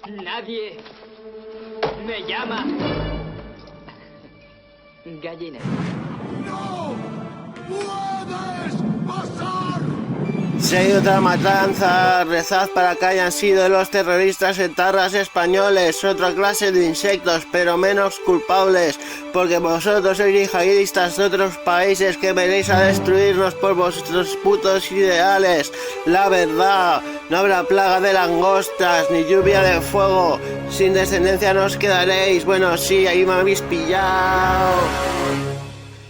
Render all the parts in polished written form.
Nadie me llama gallina. ¡No puedes pasar! Si hay otra matanza, rezad para que hayan sido los terroristas etarras españoles, otra clase de insectos, pero menos culpables, porque vosotros sois yihadistas de otros países que venéis a destruirnos por vuestros putos ideales. La verdad, no habrá plaga de langostas, ni lluvia de fuego, sin descendencia nos quedaréis. Bueno, sí, ahí me habéis pillado.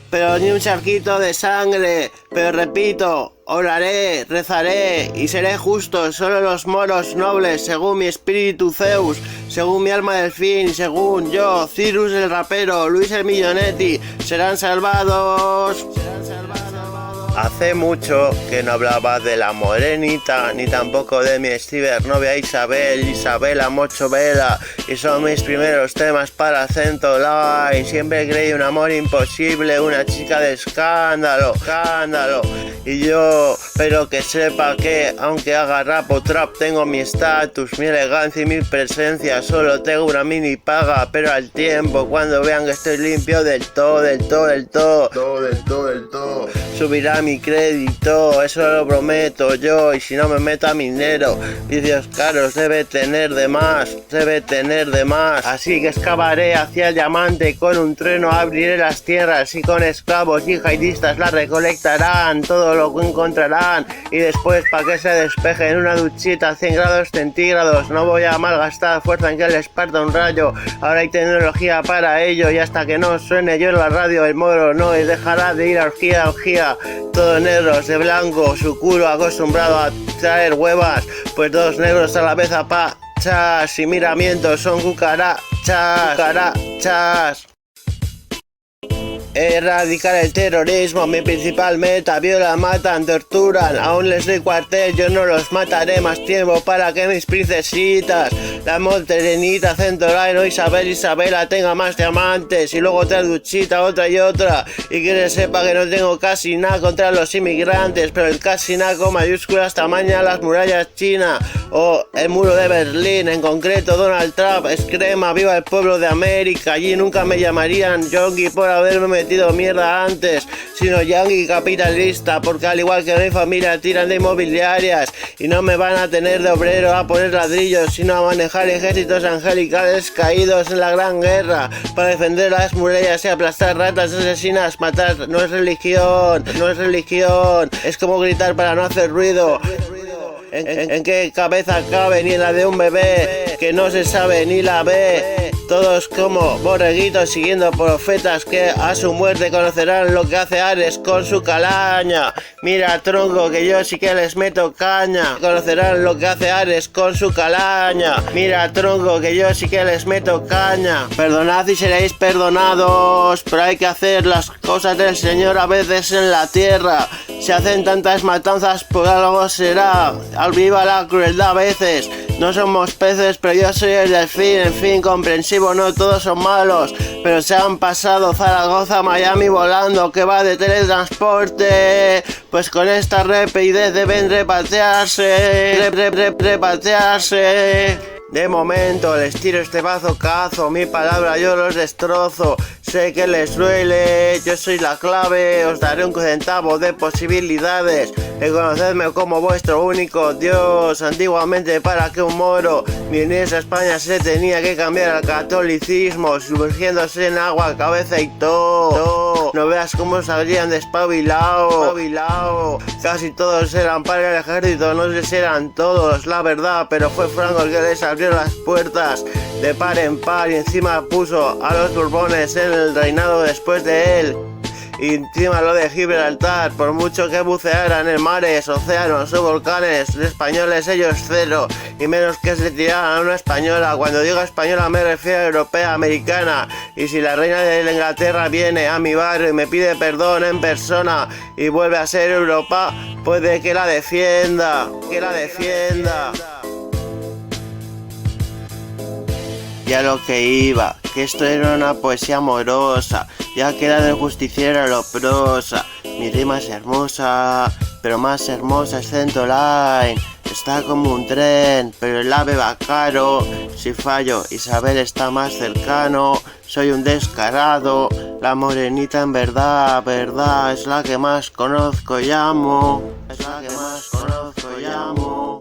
Pero ni un charquito de sangre. Pero repito, oraré, rezaré y seré justo. Solo los moros nobles, según mi espíritu Zeus, según mi alma delfín, según yo, Cirus el rapero, Luis el Millonetti, serán salvados. Hace mucho que no hablaba de la morenita, ni tampoco de mi cibernovia Isabela Mochovela, y son mis primeros temas para Acento Line. Siempre creí un amor imposible, una chica de escándalo, y yo, pero que sepa que, aunque haga rap o trap, tengo mi estatus, mi elegancia y mi presencia. Solo tengo una mini paga, pero al tiempo, cuando vean que estoy limpio del todo, subirá mi crédito, eso lo prometo yo, y si no me meto a minero, vicios caros debe tener de más, así que excavaré hacia el diamante, con un trueno abriré las tierras, y con esclavos yihadistas la recolectarán, todo lo que encontrarán, y después pa' que se despeje en una duchita a 100 grados centígrados, no voy a malgastar fuerza en que les parta un rayo, ahora hay tecnología para ello, y hasta que no suene yo en la radio, el moro no dejará de ir a orgía, todos negros de blanco, su culo acostumbrado a traer huevas, pues dos negros a la vez apachas y miramientos son cucarachas. Erradicar el terrorismo, mi principal meta. Violan, matan, torturan, aún les doy cuartel, yo no los mataré. Más tiempo para que mis princesitas, la Monterenita, Centolano, Isabela tenga más diamantes, y luego otra duchita, otra y otra, y que sepa que no tengo casi nada contra los inmigrantes, pero el casi nada con mayúsculas tamaña las murallas chinas o el muro de Berlín. En concreto, Donald Trump exclama: viva el pueblo de América. Allí nunca me llamarían yonki por haberme metido mierda antes, sino yankee capitalista, porque al igual que mi familia tiran de inmobiliarias, y no me van a tener de obrero a poner ladrillos, sino a manejar ejércitos angelicales caídos en la gran guerra para defender las murallas y aplastar ratas asesinas. Matar no es religión, es como gritar para no hacer ruido. ¿En qué cabeza cabe? Ni en la de un bebé que no se sabe ni la ve. Todos como borreguitos siguiendo profetas que a su muerte conocerán lo que hace Ares con su calaña. Mira, tronco, que yo sí que les meto caña. Conocerán lo que hace Ares con su calaña. Mira, tronco, que yo sí que les meto caña. Perdonad y seréis perdonados, pero hay que hacer las cosas del Señor a veces en la tierra. Se hacen tantas matanzas, por algo será. Al viva la crueldad a veces. No somos peces, pero yo soy el delfín. En fin, comprensivo, no todos son malos, pero se han pasado Zaragoza, Miami volando, que va de teletransporte. Pues con esta rapidez deben repatriarse. De momento les tiro este bazocazo, mi palabra yo los destrozo. Sé que les duele, yo soy la clave, os daré un centavo de posibilidades. Reconocedme como vuestro único Dios. Antiguamente, para que un moro viniese a España se tenía que cambiar al catolicismo, sumergiéndose en agua, cabeza y todo. No veas cómo salían despabilado. Casi todos eran para el ejército, no sé si eran todos, la verdad, pero fue Franco el que les abrió las puertas de par en par, y encima puso a los Borbones en el reinado después de él. Y encima lo de Gibraltar, por mucho que bucearan en mares, océanos o volcanes, de españoles ellos cero, y menos que se tiraran a una española. Cuando digo española me refiero a europea, americana, y si la reina de Inglaterra viene a mi barrio y me pide perdón en persona y vuelve a ser Europa, puede que la defienda. Y a lo que iba, que esto era una poesía amorosa, ya que la del justiciero lo prosa. Mi rima es hermosa, pero más hermosa es Centoline. está como un tren, pero el ave va caro. Si fallo, Isabel está más cercano. Soy un descarado, la morenita en verdad, verdad, es la que más conozco y amo. Es la que más conozco y amo.